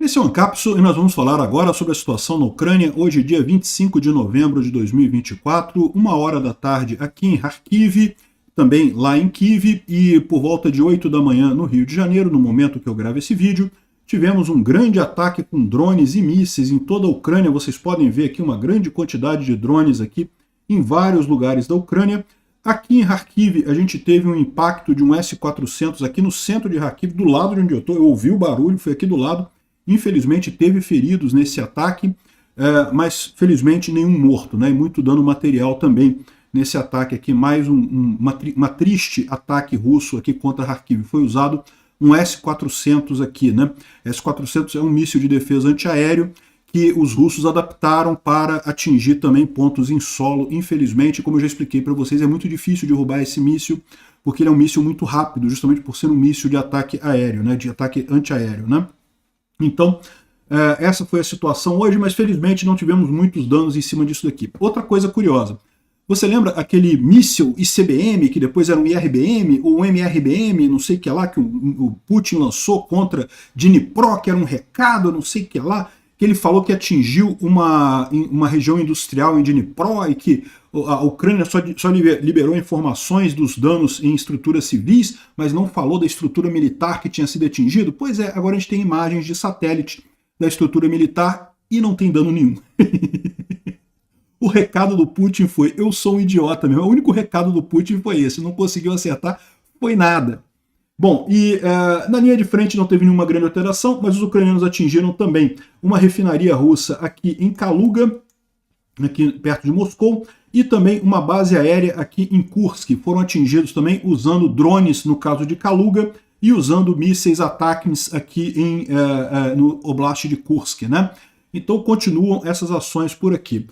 Esse é o Ancapsu e nós vamos falar agora sobre a situação na Ucrânia, hoje dia 25 de novembro de 2024, 1 hora da tarde aqui em Kharkiv, também lá em Kiev, e por volta de 8 da manhã no Rio de Janeiro, no momento que eu gravo esse vídeo, tivemos um grande ataque com drones e mísseis em toda a Ucrânia. Vocês podem ver aqui uma grande quantidade de drones aqui em vários lugares da Ucrânia. Aqui em Kharkiv a gente teve um impacto de um S-400 aqui no centro de Kharkiv, do lado de onde eu estou. Eu ouvi o barulho, foi aqui do lado. Infelizmente teve feridos nesse ataque, mas felizmente nenhum morto, né? E muito dano material também nesse ataque aqui. Mais uma triste ataque russo aqui contra Kharkiv. Foi usado um S-400 aqui, né? S-400 é um míssil de defesa antiaéreo que os russos adaptaram para atingir também pontos em solo. Infelizmente, como eu já expliquei para vocês, é muito difícil derrubar esse míssil, porque ele é um míssil muito rápido, justamente por ser um míssil de ataque aéreo, né? De ataque antiaéreo, né? Então, essa foi a situação hoje, mas felizmente não tivemos muitos danos em cima disso daqui. Outra coisa curiosa, você lembra aquele míssil ICBM, que depois era um IRBM, ou um MRBM, não sei o que lá, que o Putin lançou contra Dnipro, que era um recado, não sei o que lá, que ele falou que atingiu uma região industrial em Dnipro e que a Ucrânia só liberou informações dos danos em estruturas civis, mas não falou da estrutura militar que tinha sido atingido? Pois é, agora a gente tem imagens de satélite da estrutura militar e não tem dano nenhum. O recado do Putin foi: eu sou um idiota mesmo. O único recado do Putin foi esse, não conseguiu acertar, foi nada. Bom, e na linha de frente não teve nenhuma grande alteração, mas os ucranianos atingiram também uma refinaria russa aqui em Kaluga, aqui perto de Moscou, e também uma base aérea aqui em Kursk. Foram atingidos também usando drones, no caso de Kaluga, e usando mísseis ATACMS aqui no Oblast de Kursk, né? Então continuam essas ações por aqui.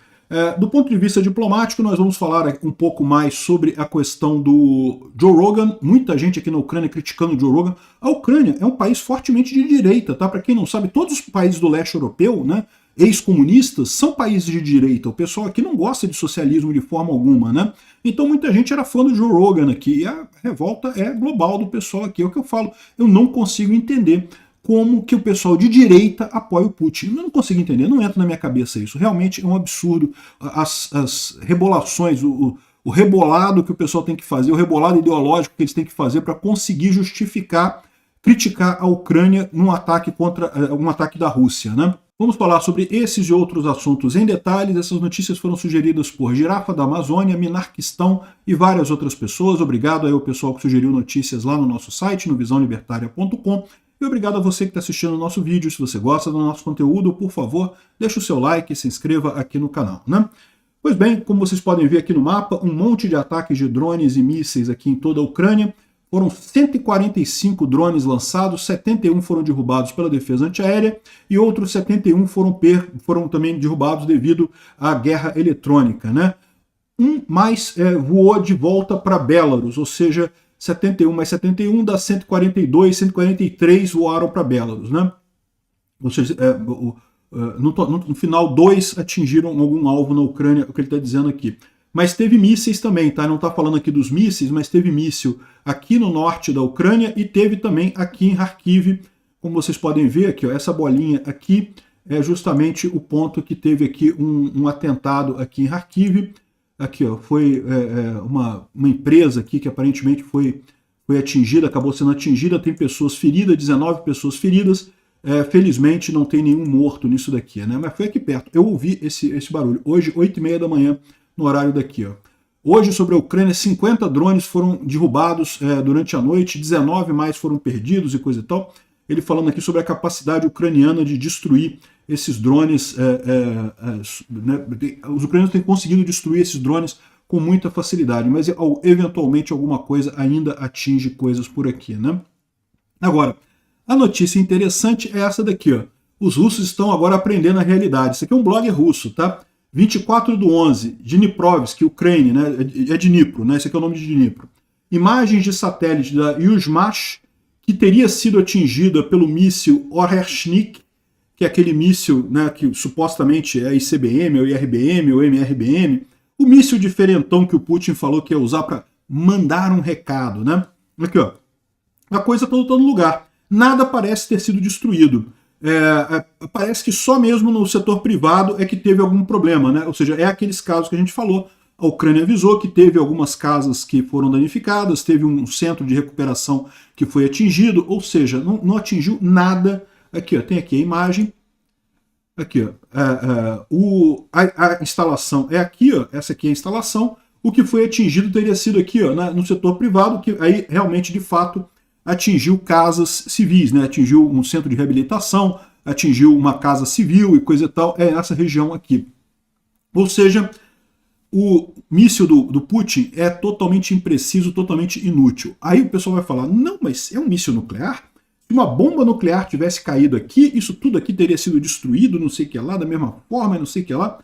Do ponto de vista diplomático, nós vamos falar um pouco mais sobre a questão do Joe Rogan. Muita gente aqui na Ucrânia criticando o Joe Rogan. A Ucrânia é um país fortemente de direita, tá? Para quem não sabe, todos os países do leste europeu, né, ex-comunistas, são países de direita. O pessoal aqui não gosta de socialismo de forma alguma, né? Então muita gente era fã do Joe Rogan aqui. E a revolta é global do pessoal aqui. É o que eu falo. Eu não consigo entender como que o pessoal de direita apoia o Putin. Eu não consigo entender, não entra na minha cabeça isso. Realmente é um absurdo. As rebolações, o rebolado que o pessoal tem que fazer, o rebolado ideológico que eles têm que fazer para conseguir justificar, criticar a Ucrânia num ataque contra um ataque da Rússia, né? Vamos falar sobre esses e outros assuntos em detalhes. Essas notícias foram sugeridas por Girafa da Amazônia, Minarquistão e várias outras pessoas. Obrigado aí ao pessoal que sugeriu notícias lá no nosso site, no visãolibertaria.com. E obrigado a você que está assistindo o nosso vídeo. Se você gosta do nosso conteúdo, por favor, deixe o seu like e se inscreva aqui no canal, né? Pois bem, como vocês podem ver aqui no mapa, um monte de ataques de drones e mísseis aqui em toda a Ucrânia. Foram 145 drones lançados, 71 foram derrubados pela defesa antiaérea e outros 71 foram também derrubados devido à guerra eletrônica, né? Um mais voou de volta para Belarus, ou seja, 71 mais 71 dá 142, 143 voaram para Belarus, né? Ou seja, no final, 2 atingiram algum alvo na Ucrânia, é o que ele está dizendo aqui. Mas teve mísseis também, tá? Não está falando aqui dos mísseis, mas teve míssil aqui no norte da Ucrânia e teve também aqui em Kharkiv. Como vocês podem ver aqui, ó, essa bolinha aqui é justamente o ponto que teve aqui um atentado aqui em Kharkiv. Aqui, ó, foi uma empresa aqui que aparentemente foi atingida, acabou sendo atingida, tem pessoas feridas, 19 pessoas feridas. Felizmente não tem nenhum morto nisso daqui, né? Mas foi aqui perto. Eu ouvi esse barulho. Hoje, 8h30 da manhã, no horário daqui, ó. Hoje, sobre a Ucrânia, 50 drones foram derrubados durante a noite, 19 mais foram perdidos e coisa e tal. Ele falando aqui sobre a capacidade ucraniana de destruir esses drones. Né? Os ucranianos têm conseguido destruir esses drones com muita facilidade, mas eventualmente alguma coisa ainda atinge coisas por aqui, né? Agora, a notícia interessante é essa daqui, ó. Os russos estão agora aprendendo a realidade. Isso aqui é um blog russo, tá? 24/11, Dniprovsk, Ucrânia, né? É Dnipro, né? Esse aqui é o nome de Dnipro. Imagens de satélite da Yuzhmash, que teria sido atingida pelo míssil Oresnik, que é aquele míssil, né, que supostamente é ICBM, ou IRBM, ou MRBM, o míssil diferentão que o Putin falou que ia usar para mandar um recado, né? Aqui, ó. A coisa toda está no lugar. Nada parece ter sido destruído. Parece que só mesmo no setor privado é que teve algum problema, né? Ou seja, é aqueles casos que a gente falou. A Ucrânia avisou que teve algumas casas que foram danificadas, teve um centro de recuperação que foi atingido, ou seja, não atingiu nada. Aqui, ó, tem aqui a imagem. Aqui, ó, a instalação é aqui, ó, essa aqui é a instalação. O que foi atingido teria sido aqui, ó, no setor privado, que aí realmente, de fato, atingiu casas civis, né? Atingiu um centro de reabilitação, atingiu uma casa civil e coisa e tal, é essa região aqui. Ou seja, o míssil do Putin é totalmente impreciso, totalmente inútil. Aí o pessoal vai falar, não, mas é um míssil nuclear? Se uma bomba nuclear tivesse caído aqui, isso tudo aqui teria sido destruído, não sei o que lá, da mesma forma, não sei o que lá.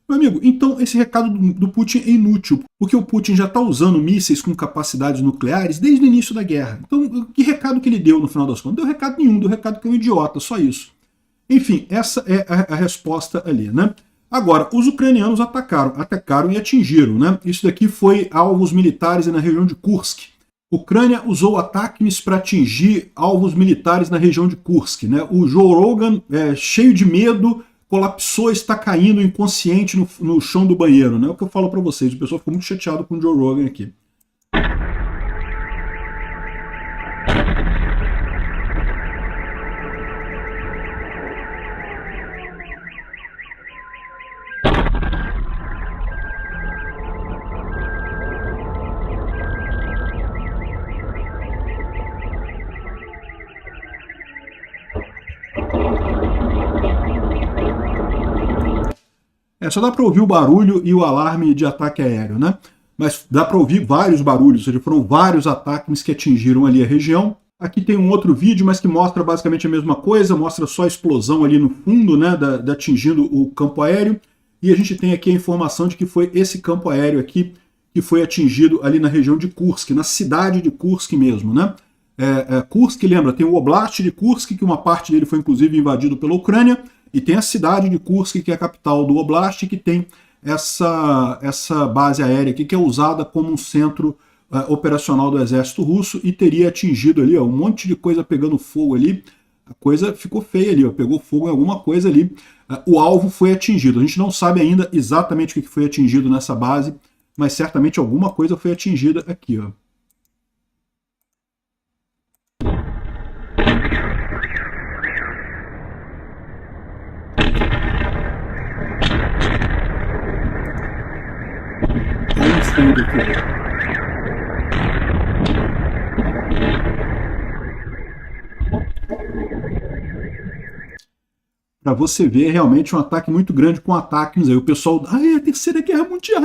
Meu amigo, então esse recado do Putin é inútil, porque o Putin já está usando mísseis com capacidades nucleares desde o início da guerra. Então, que recado que ele deu no final das contas? Deu recado nenhum, deu recado que é um idiota, só isso. Enfim, essa é a resposta ali, né? Agora, os ucranianos atacaram e atingiram, né? Isso daqui foi alvos militares na região de Kursk. Ucrânia usou ataques para atingir alvos militares na região de Kursk, né? O Joe Rogan, cheio de medo, colapsou, está caindo inconsciente no chão do banheiro, né? É o que eu falo para vocês, o pessoal ficou muito chateado com o Joe Rogan aqui. Só dá para ouvir o barulho e o alarme de ataque aéreo, né? Mas dá para ouvir vários barulhos, ou seja, foram vários ataques que atingiram ali a região. Aqui tem um outro vídeo, mas que mostra basicamente a mesma coisa, mostra só a explosão ali no fundo, né, atingindo o campo aéreo. E a gente tem aqui a informação de que foi esse campo aéreo aqui que foi atingido ali na região de Kursk, na cidade de Kursk mesmo, né? Kursk, lembra, tem o Oblast de Kursk, que uma parte dele foi inclusive invadido pela Ucrânia, e tem a cidade de Kursk, que é a capital do Oblast, que tem essa base aérea aqui, que é usada como um centro operacional do exército russo, e teria atingido ali, ó, um monte de coisa pegando fogo ali. A coisa ficou feia ali, ó, pegou fogo em alguma coisa ali. O alvo foi atingido. A gente não sabe ainda exatamente o que foi atingido nessa base, mas certamente alguma coisa foi atingida aqui, ó. Para você ver realmente um ataque muito grande com ataques. Aí o pessoal, a Terceira Guerra Mundial,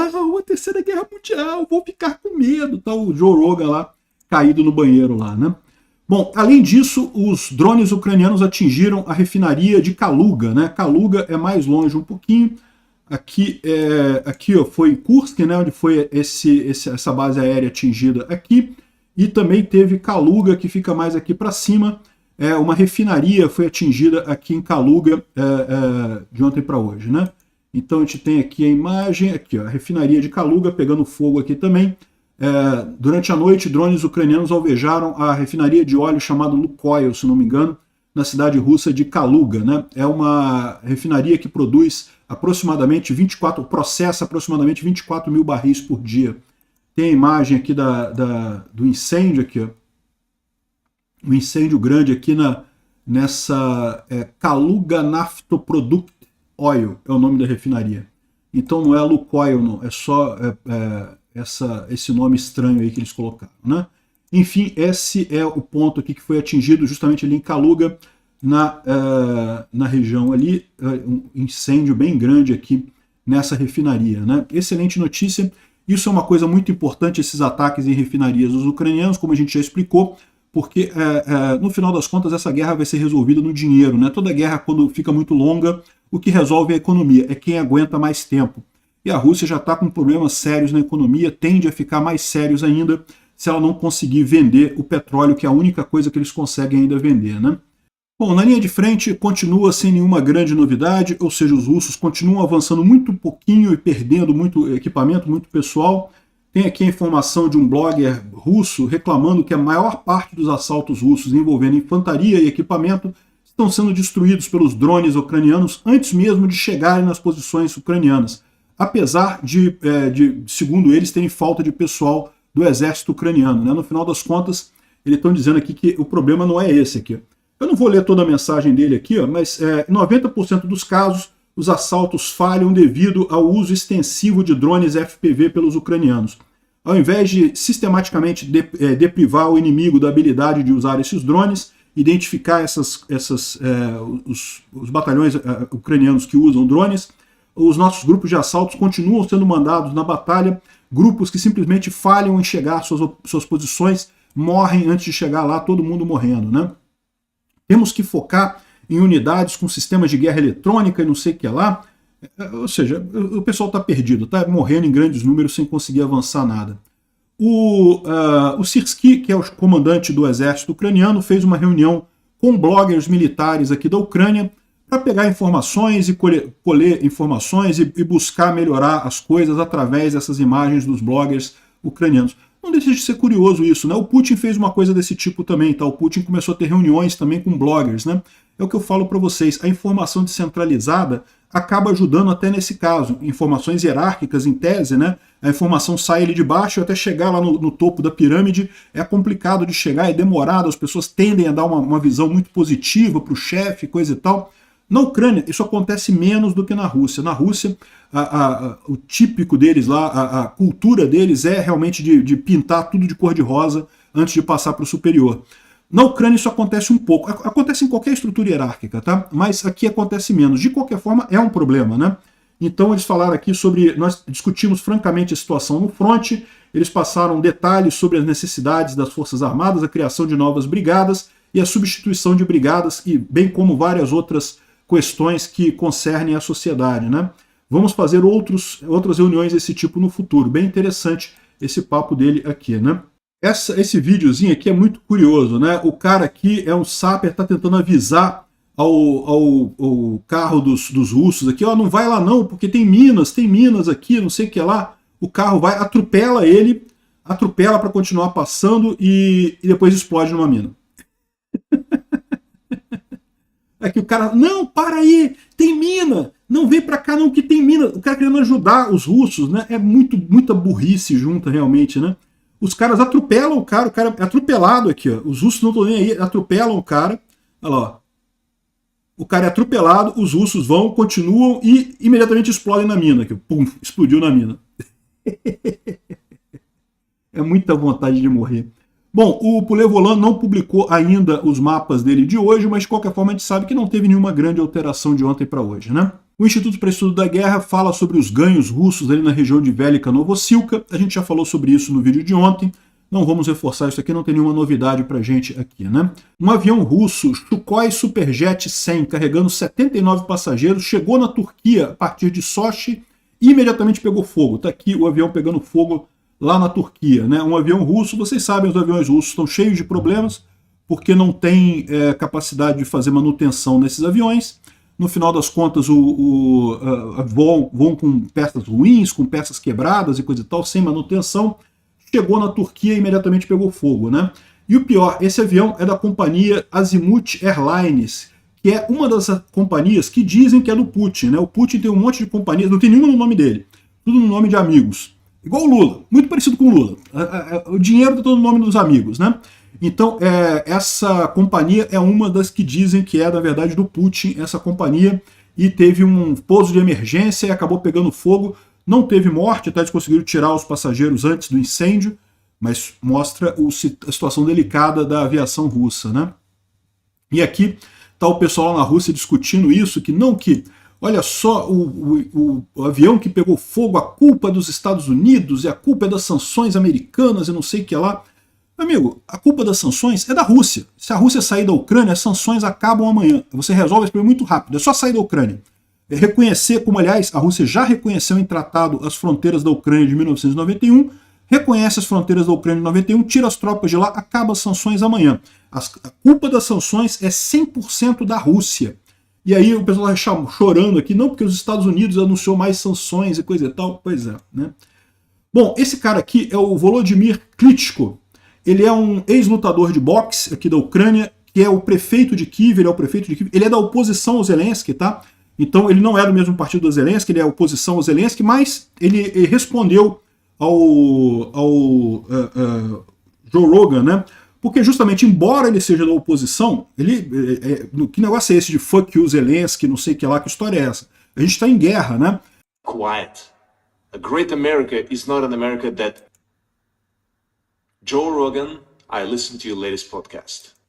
vou ficar com medo. Tá o Joe Rogan lá, caído no banheiro lá, né? Bom, além disso, os drones ucranianos atingiram a refinaria de Kaluga, né? Kaluga é mais longe um pouquinho. Aqui ó, foi Kursk, né, onde foi essa base aérea atingida aqui, e também teve Kaluga, que fica mais aqui para cima. Uma refinaria foi atingida aqui em Kaluga de ontem para hoje, né? Então a gente tem aqui a imagem, aqui ó, a refinaria de Kaluga pegando fogo aqui também. Durante a noite, drones ucranianos alvejaram a refinaria de óleo chamada Lukoil, se não me engano, na cidade russa de Kaluga, né? É uma refinaria que produz aproximadamente processa aproximadamente 24 mil barris por dia. Tem a imagem aqui do incêndio aqui, ó. Um incêndio grande aqui nessa Kaluga Naftoprodukt Oil, é o nome da refinaria. Então não é Lukoil, não, é só esse nome estranho aí que eles colocaram, né? Enfim, esse é o ponto aqui que foi atingido justamente ali em Kaluga, na região ali, um incêndio bem grande aqui nessa refinaria, né? Excelente notícia. Isso é uma coisa muito importante, esses ataques em refinarias dos ucranianos, como a gente já explicou, porque no final das contas essa guerra vai ser resolvida no dinheiro, né? Toda guerra, quando fica muito longa, o que resolve é a economia, é quem aguenta mais tempo. E a Rússia já está com problemas sérios na economia, tende a ficar mais sérios ainda se ela não conseguir vender o petróleo, que é a única coisa que eles conseguem ainda vender, né? Bom, na linha de frente continua sem nenhuma grande novidade, ou seja, os russos continuam avançando muito pouquinho e perdendo muito equipamento, muito pessoal. Tem aqui a informação de um blogger russo reclamando que a maior parte dos assaltos russos envolvendo infantaria e equipamento estão sendo destruídos pelos drones ucranianos antes mesmo de chegarem nas posições ucranianas, apesar de segundo eles, terem falta de pessoal do exército ucraniano, né? No final das contas, eles estão dizendo aqui que o problema não é esse aqui. Eu não vou ler toda a mensagem dele aqui, ó, mas em 90% dos casos, os assaltos falham devido ao uso extensivo de drones FPV pelos ucranianos. Ao invés de sistematicamente deprivar o inimigo da habilidade de usar esses drones, identificar os batalhões ucranianos que usam drones, os nossos grupos de assaltos continuam sendo mandados na batalha, grupos que simplesmente falham em chegar às suas posições, morrem antes de chegar lá, todo mundo morrendo, né? Temos que focar em unidades com sistemas de guerra eletrônica e não sei o que lá. Ou seja, o pessoal está perdido, está morrendo em grandes números sem conseguir avançar nada. O Syrskyi, que é o comandante do exército ucraniano, fez uma reunião com bloggers militares aqui da Ucrânia para pegar informações e colher informações e buscar melhorar as coisas através dessas imagens dos bloggers ucranianos. Não deixa de ser curioso isso, né? O Putin fez uma coisa desse tipo também, tá? O Putin começou a ter reuniões também com bloggers, né? É o que eu falo para vocês, a informação descentralizada acaba ajudando até nesse caso. Informações hierárquicas, em tese, né? A informação sai ali de baixo até chegar lá no topo da pirâmide, é complicado de chegar, é demorado, as pessoas tendem a dar uma visão muito positiva para o chefe, coisa e tal. Na Ucrânia, isso acontece menos do que na Rússia. Na Rússia, o típico deles lá, a cultura deles é realmente de pintar tudo de cor-de-rosa antes de passar para o superior. Na Ucrânia isso acontece um pouco. Acontece em qualquer estrutura hierárquica, tá? Mas aqui acontece menos. De qualquer forma, é um problema, né? Então eles falaram aqui sobre... Nós discutimos francamente a situação no fronte, eles passaram detalhes sobre as necessidades das Forças Armadas, a criação de novas brigadas e a substituição de brigadas, e bem como várias outras questões que concernem a sociedade, né? Vamos fazer outras reuniões desse tipo no futuro. Bem interessante esse papo dele aqui, né? Esse videozinho aqui é muito curioso, né? O cara aqui é um sapper, tá tentando avisar ao carro dos russos aqui, ó, não vai lá não, porque tem minas aqui, não sei o que lá. O carro vai, atropela ele, atropela para continuar passando e depois explode numa mina. Aqui o cara, não, para aí, tem mina, não vem pra cá não que tem mina. O cara querendo ajudar os russos, né? É muita burrice junta realmente, né? Os caras atropelam o cara é atropelado aqui, ó. Os russos não estão nem aí, atropelam o cara. Olha lá, ó. O cara é atropelado, os russos vão, continuam e imediatamente explodem na mina. Aqui, pum, explodiu na mina. É muita vontade de morrer. Bom, o Pulevolan não publicou ainda os mapas dele de hoje, mas de qualquer forma a gente sabe que não teve nenhuma grande alteração de ontem para hoje, né? O Instituto para Estudo da Guerra fala sobre os ganhos russos ali na região de Velika Novossilka. A gente já falou sobre isso no vídeo de ontem. Não vamos reforçar isso aqui, não tem nenhuma novidade pra gente aqui, né? Um avião russo, Sukhoi Superjet 100, carregando 79 passageiros, chegou na Turquia a partir de Sochi e imediatamente pegou fogo. Tá aqui o avião pegando fogo lá na Turquia, né? Um avião russo, vocês sabem, os aviões russos estão cheios de problemas, porque não tem capacidade de fazer manutenção nesses aviões. No final das contas, voam com peças ruins, com peças quebradas e coisa e tal, sem manutenção. Chegou na Turquia e imediatamente pegou fogo, né? E o pior, esse avião é da companhia Azimut Airlines, que é uma das companhias que dizem que é do Putin, né? O Putin tem um monte de companhias, não tem nenhuma no nome dele, tudo no nome de amigos. Igual o Lula, muito parecido com o Lula. O dinheiro está todo no nome dos amigos, né? Então, essa companhia é uma das que dizem que é, na verdade, do Putin, essa companhia, e teve um pouso de emergência e acabou pegando fogo. Não teve morte, até eles conseguiram tirar os passageiros antes do incêndio, mas mostra a situação delicada da aviação russa, né? E aqui está o pessoal lá na Rússia discutindo isso, olha só, o avião que pegou fogo, a culpa é dos Estados Unidos, e a culpa é das sanções americanas e não sei o que lá. Amigo, a culpa das sanções é da Rússia. Se a Rússia sair da Ucrânia, as sanções acabam amanhã. Você resolve esse problema muito rápido, é só sair da Ucrânia. Reconhecer, como aliás a Rússia já reconheceu em tratado as fronteiras da Ucrânia de 1991, reconhece as fronteiras da Ucrânia de 91, tira as tropas de lá, acaba as sanções amanhã. A culpa das sanções é 100% da Rússia. E aí o pessoal está chorando aqui, não, porque os Estados Unidos anunciou mais sanções e coisa e tal. Pois é, né? Bom, esse cara aqui é o Volodymyr Klitschko. Ele é um ex-lutador de boxe aqui da Ucrânia, que é o prefeito de Kiev, ele é da oposição ao Zelensky, tá? Então ele não é do mesmo partido do Zelensky, ele é oposição ao Zelensky, mas ele respondeu ao Joe Rogan, né? Porque justamente, embora ele seja da oposição, que negócio é esse de fuck you Zelensky, não sei o que lá, que história é essa? A gente está em guerra, né? Quiet. A great America is not an America that... Joe Rogan, I listened to your latest podcast.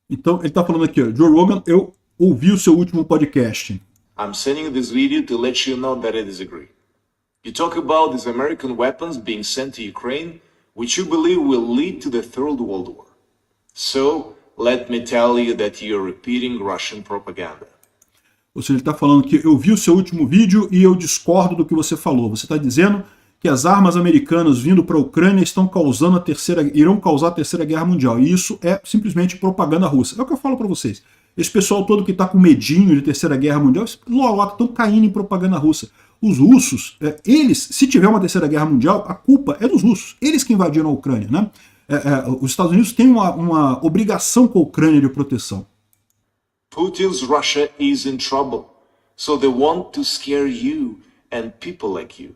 Então, ele está falando aqui, ó, Joe Rogan, eu ouvi o seu último podcast. I'm sending you this video to let you know that I disagree. You talk about these American weapons being sent to Ukraine, which you believe will lead to the Third World War. So, let me tell you that you're repeating Russian propaganda. Ou seja, ele está falando que eu vi o seu último vídeo e eu discordo do que você falou. Você está dizendo que as armas americanas vindo para a Ucrânia irão causar a Terceira Guerra Mundial. E isso é simplesmente propaganda russa. É o que eu falo para vocês. Esse pessoal todo que está com medinho de Terceira Guerra Mundial, estão caindo em propaganda russa. Os russos, se tiver uma Terceira Guerra Mundial, a culpa é dos russos. Eles que invadiram a Ucrânia, né? Os Estados Unidos têm uma obrigação com a Ucrânia de proteção. Putin's Russia is in trouble, so they want to scare you and people like you.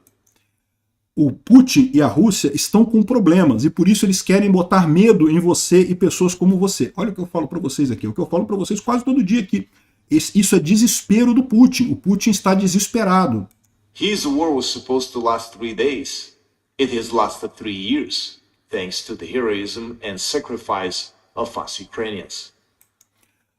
O Putin e a Rússia estão com problemas e por isso eles querem botar medo em você e pessoas como você. Olha o que eu falo para vocês aqui, o que eu falo para vocês quase todo dia aqui. Isso é desespero do Putin. O Putin está desesperado. His war was supposed to last 3 days. It has lasted 3 years, thanks to the heroism and sacrifice of us Ukrainians.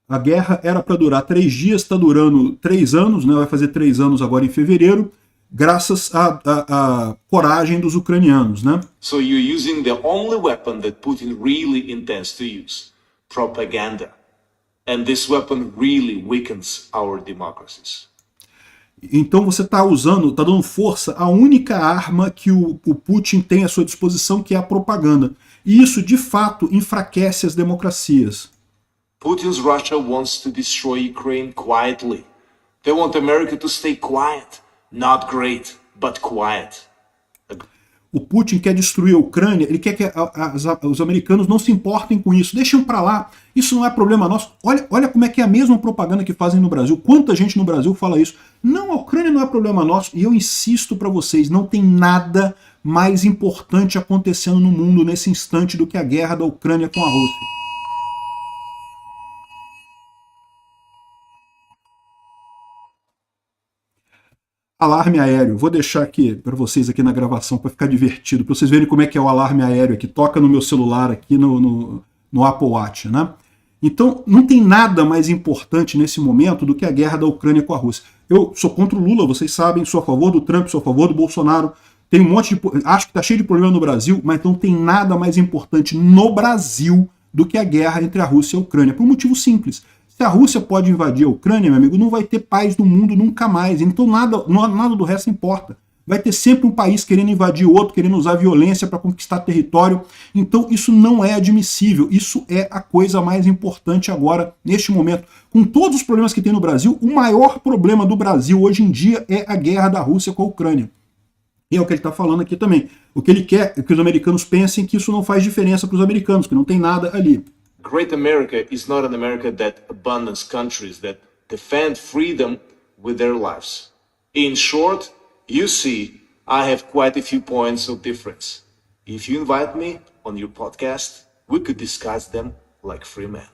A guerra era para durar 3 dias, está durando 3 anos, né? Vai fazer 3 anos agora em fevereiro, graças à coragem dos ucranianos, né? So you're using the only weapon that Putin really intends to use, propaganda. And this weapon really weakens our democracies. Então você está dando força à única arma que o Putin tem à sua disposição, que é a propaganda. E isso, de fato, enfraquece as democracias. Putin's Russia wants to destroy Ukraine quietly. They want America to stay quiet. Not great, but quiet. O Putin quer destruir a Ucrânia, ele quer que os americanos não se importem com isso. Deixem para lá, isso não é problema nosso. Olha como é que é a mesma propaganda que fazem no Brasil. Quanta gente no Brasil fala isso. Não, a Ucrânia não é problema nosso. E eu insisto para vocês, não tem nada mais importante acontecendo no mundo nesse instante do que a guerra da Ucrânia com a Rússia. Alarme aéreo. Vou deixar aqui para vocês aqui na gravação para ficar divertido, para vocês verem como é que é o alarme aéreo aqui. Toca no meu celular aqui no Apple Watch, né? Então, não tem nada mais importante nesse momento do que a guerra da Ucrânia com a Rússia. Eu sou contra o Lula, vocês sabem, sou a favor do Trump, sou a favor do Bolsonaro. Tem um monte de... Acho que está cheio de problema no Brasil, mas não tem nada mais importante no Brasil do que a guerra entre a Rússia e a Ucrânia, por um motivo simples. Se a Rússia pode invadir a Ucrânia, meu amigo, não vai ter paz no mundo nunca mais. Então nada do resto importa. Vai ter sempre um país querendo invadir o outro, querendo usar violência para conquistar território. Então isso não é admissível. Isso é a coisa mais importante agora, neste momento. Com todos os problemas que tem no Brasil, o maior problema do Brasil hoje em dia é a guerra da Rússia com a Ucrânia. E é o que ele está falando aqui também. O que ele quer é que os americanos pensem que isso não faz diferença para os americanos, que não tem nada ali. Great America is not an America that abandons countries that defend freedom with their lives. In short, you see, I have quite a few points of difference. If you invite me on your podcast, we could discuss them like free men.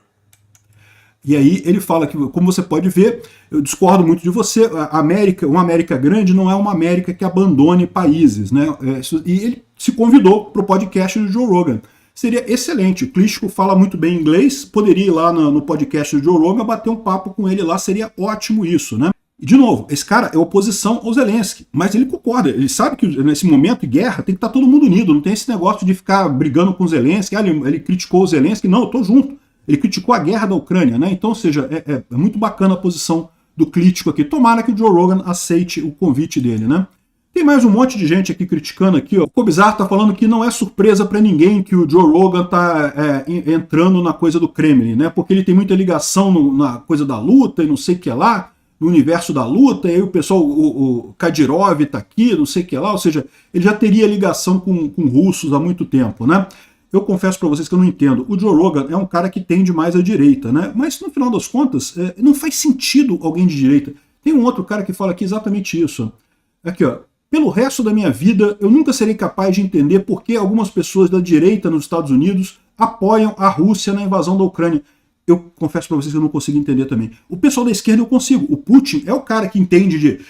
E aí ele fala que, como você pode ver, eu discordo muito de você, uma América grande não é uma América que abandone países, né? E ele se convidou para o podcast do Joe Rogan. Seria excelente. O Klitschko fala muito bem inglês, poderia ir lá no podcast do Joe Rogan, bater um papo com ele lá, seria ótimo isso, né? E, de novo, esse cara é oposição ao Zelensky, mas ele concorda, ele sabe que nesse momento de guerra tem que estar todo mundo unido, não tem esse negócio de ficar brigando com o Zelensky, ele criticou o Zelensky, não, eu tô junto. Ele criticou a guerra da Ucrânia, né? Então, ou seja, é muito bacana a posição do Klitschko aqui. Tomara que o Joe Rogan aceite o convite dele, né? Tem mais um monte de gente aqui criticando aqui, ó. O Kobizar tá falando que não é surpresa para ninguém que o Joe Rogan tá entrando na coisa do Kremlin, né? Porque ele tem muita ligação na coisa da luta e não sei o que lá, no universo da luta, e aí o pessoal, o Kadyrov tá aqui, não sei o que lá, ou seja, ele já teria ligação com russos há muito tempo, né? eu confesso para vocês que eu não entendo. O Joe Rogan é um cara que tende mais à direita, né? Mas no final das contas, não faz sentido alguém de direita. Tem um outro cara que fala aqui exatamente isso. Aqui, ó. Pelo resto da minha vida, eu nunca serei capaz de entender por que algumas pessoas da direita nos Estados Unidos apoiam a Rússia na invasão da Ucrânia. Eu confesso para vocês que eu não consigo entender também. O pessoal da esquerda eu consigo. O Putin é o cara que entende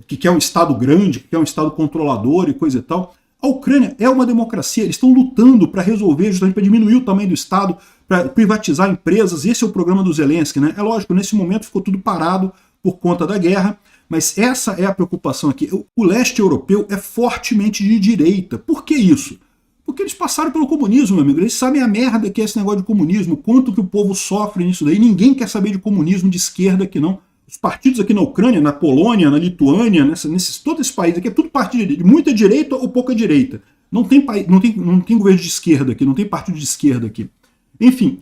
que quer um Estado grande, que quer um Estado controlador e coisa e tal. A Ucrânia é uma democracia, eles estão lutando para resolver, justamente para diminuir o tamanho do Estado, para privatizar empresas. Esse é o programa do Zelensky, né? É lógico, nesse momento ficou tudo parado por conta da guerra, mas essa é a preocupação aqui. O leste europeu é fortemente de direita. Por que isso? Porque eles passaram pelo comunismo, meu amigo. Eles sabem a merda que é esse negócio de comunismo, quanto que o povo sofre nisso daí. Ninguém quer saber de comunismo de esquerda aqui, não. Os partidos aqui na Ucrânia, na Polônia, na Lituânia, todos esses países aqui, é tudo partido de muita direita ou pouca direita. Não tem governo de esquerda aqui, não tem partido de esquerda aqui. Enfim,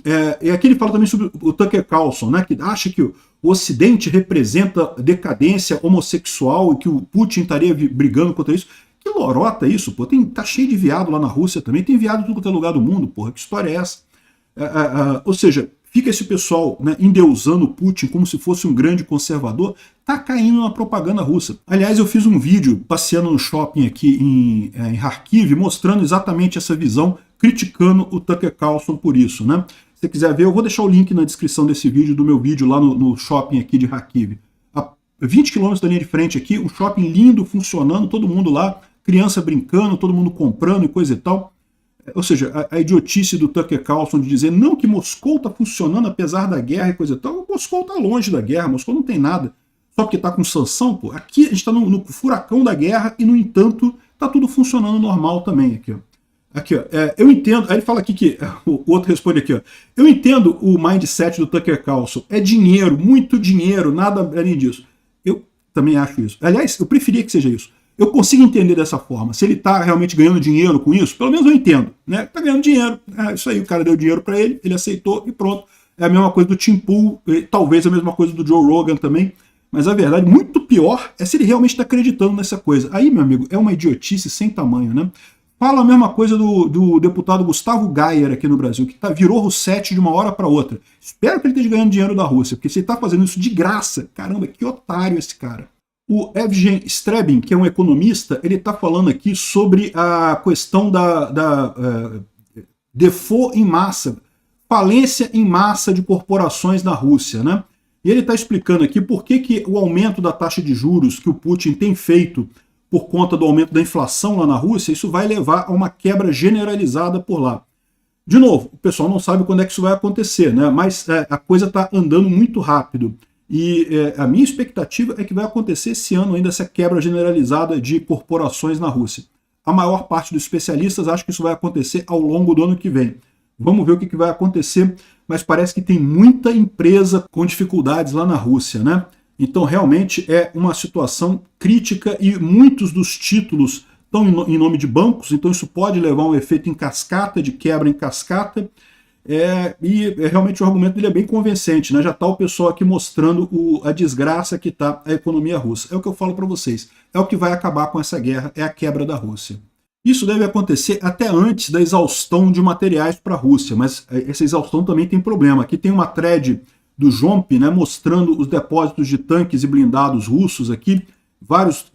aqui ele fala também sobre o Tucker Carlson, né, que acha que o Ocidente representa decadência homossexual e que o Putin estaria brigando contra isso. Que lorota isso, pô. Tá cheio de viado lá na Rússia também, tem viado em tudo quanto é lugar do mundo, porra. Que história é essa? Ou seja, fica esse pessoal, né, endeusando o Putin como se fosse um grande conservador, tá caindo na propaganda russa. Aliás, eu fiz um vídeo passeando no shopping aqui em Kharkiv, mostrando exatamente essa visão, criticando o Tucker Carlson por isso, né? Se você quiser ver, eu vou deixar o link na descrição desse vídeo, do meu vídeo lá no shopping aqui de Kharkiv. A 20 km da linha de frente aqui, um shopping lindo, funcionando, todo mundo lá, criança brincando, todo mundo comprando e coisa e tal. Ou seja, a idiotice do Tucker Carlson de dizer não, que Moscou está funcionando apesar da guerra e coisa e tal. Moscou está longe da guerra, Moscou não tem nada. Só porque está com sanção, pô. Aqui a gente está no furacão da guerra e, no entanto, está tudo funcionando normal também. Aqui, ó. Eu entendo, aí ele fala aqui que, o outro responde aqui, ó. Eu entendo o mindset do Tucker Carlson. É dinheiro, muito dinheiro, nada além disso. Eu também acho isso. Aliás, eu preferia que seja isso. Eu consigo entender dessa forma. Se ele está realmente ganhando dinheiro com isso, pelo menos eu entendo. Né? Está ganhando dinheiro. Isso aí, o cara deu dinheiro para ele, ele aceitou e pronto. É a mesma coisa do Tim Pool, talvez a mesma coisa do Joe Rogan também. Mas a verdade, muito pior, é se ele realmente está acreditando nessa coisa. Aí, meu amigo, é uma idiotice sem tamanho, né? Fala a mesma coisa do deputado Gustavo Gayer aqui no Brasil, que virou Roussetti de uma hora para outra. Espero que ele esteja ganhando dinheiro da Rússia, porque se ele está fazendo isso de graça, caramba, que otário esse cara. O Evgen Strebin, que é um economista, ele está falando aqui sobre a questão da default em massa, falência em massa de corporações na Rússia, né? E ele está explicando aqui por que o aumento da taxa de juros que o Putin tem feito por conta do aumento da inflação lá na Rússia, isso vai levar a uma quebra generalizada por lá. De novo, o pessoal não sabe quando é que isso vai acontecer, né? Mas a coisa está andando muito rápido. E a minha expectativa é que vai acontecer esse ano ainda essa quebra generalizada de corporações na Rússia. A maior parte dos especialistas acha que isso vai acontecer ao longo do ano que vem. Vamos ver o que vai acontecer, mas parece que tem muita empresa com dificuldades lá na Rússia, né? Então realmente é uma situação crítica e muitos dos títulos estão em nome de bancos, então isso pode levar a um efeito em cascata, de quebra em cascata. Realmente o argumento dele é bem convincente, né? Já está o pessoal aqui mostrando a desgraça que está a economia russa. É o que eu falo para vocês, é o que vai acabar com essa guerra, é a quebra da Rússia. Isso deve acontecer até antes da exaustão de materiais para a Rússia, mas essa exaustão também tem problema. Aqui tem uma thread do Jomp, né, mostrando os depósitos de tanques e blindados russos aqui, vários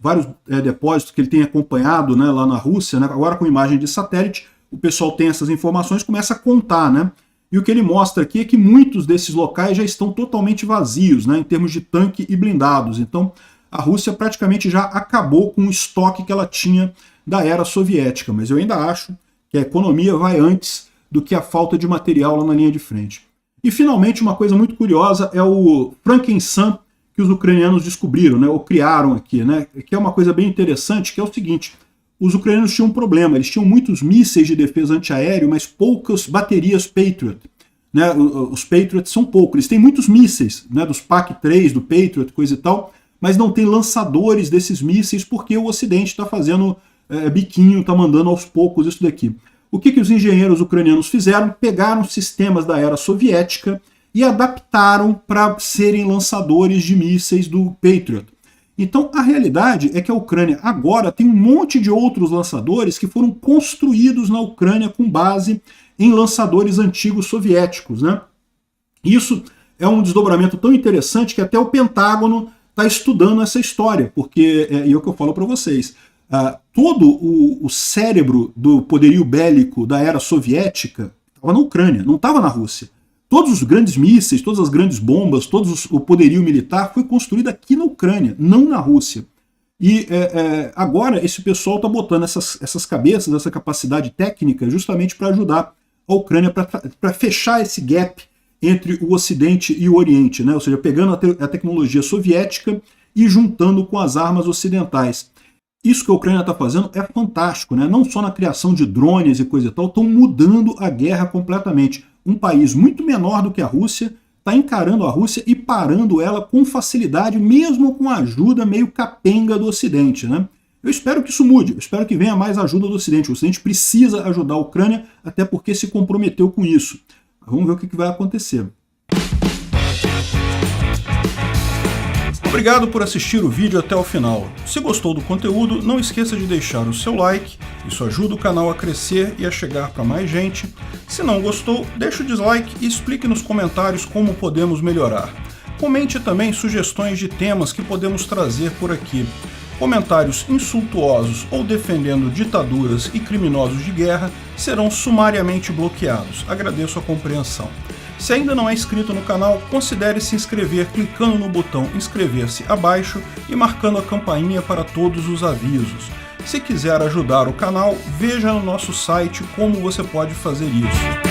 depósitos que ele tem acompanhado, né, lá na Rússia, né, agora com imagem de satélite. O pessoal tem essas informações, começa a contar, né? E o que ele mostra aqui é que muitos desses locais já estão totalmente vazios, né, em termos de tanque e blindados. Então, a Rússia praticamente já acabou com o estoque que ela tinha da era soviética, mas eu ainda acho que a economia vai antes do que a falta de material lá na linha de frente. E, finalmente, uma coisa muito curiosa é o Frankenstein que os ucranianos descobriram, né, ou criaram aqui, né, que é uma coisa bem interessante, que é o seguinte: os ucranianos tinham um problema, eles tinham muitos mísseis de defesa antiaéreo, mas poucas baterias Patriot. Né? Os Patriot são poucos, eles têm muitos mísseis, né, dos PAC-3, do Patriot, coisa e tal, mas não tem lançadores desses mísseis porque o Ocidente está fazendo biquinho, está mandando aos poucos isso daqui. O que os engenheiros ucranianos fizeram? Pegaram sistemas da era soviética e adaptaram para serem lançadores de mísseis do Patriot. Então a realidade é que a Ucrânia agora tem um monte de outros lançadores que foram construídos na Ucrânia com base em lançadores antigos soviéticos, né? Isso é um desdobramento tão interessante que até o Pentágono está estudando essa história, porque, e é o que eu falo para vocês, todo o cérebro do poderio bélico da era soviética estava na Ucrânia, não estava na Rússia. Todos os grandes mísseis, todas as grandes bombas, o poderio militar foi construído aqui na Ucrânia, não na Rússia. E agora esse pessoal está botando essas cabeças, essa capacidade técnica, justamente para ajudar a Ucrânia, para fechar esse gap entre o Ocidente e o Oriente, né? Ou seja, pegando a tecnologia soviética e juntando com as armas ocidentais. Isso que a Ucrânia está fazendo é fantástico, né? Não só na criação de drones e coisa e tal, estão mudando a guerra completamente. Um país muito menor do que a Rússia está encarando a Rússia e parando ela com facilidade, mesmo com a ajuda meio capenga do Ocidente, né? Eu espero que isso mude, eu espero que venha mais ajuda do Ocidente. O Ocidente precisa ajudar a Ucrânia, até porque se comprometeu com isso. Vamos ver o que vai acontecer. Obrigado por assistir o vídeo até o final. Se gostou do conteúdo, não esqueça de deixar o seu like, isso ajuda o canal a crescer e a chegar para mais gente. Se não gostou, deixe o dislike e explique nos comentários como podemos melhorar. Comente também sugestões de temas que podemos trazer por aqui. Comentários insultuosos ou defendendo ditaduras e criminosos de guerra serão sumariamente bloqueados. Agradeço a compreensão. Se ainda não é inscrito no canal, considere se inscrever clicando no botão inscrever-se abaixo e marcando a campainha para todos os avisos. Se quiser ajudar o canal, veja no nosso site como você pode fazer isso.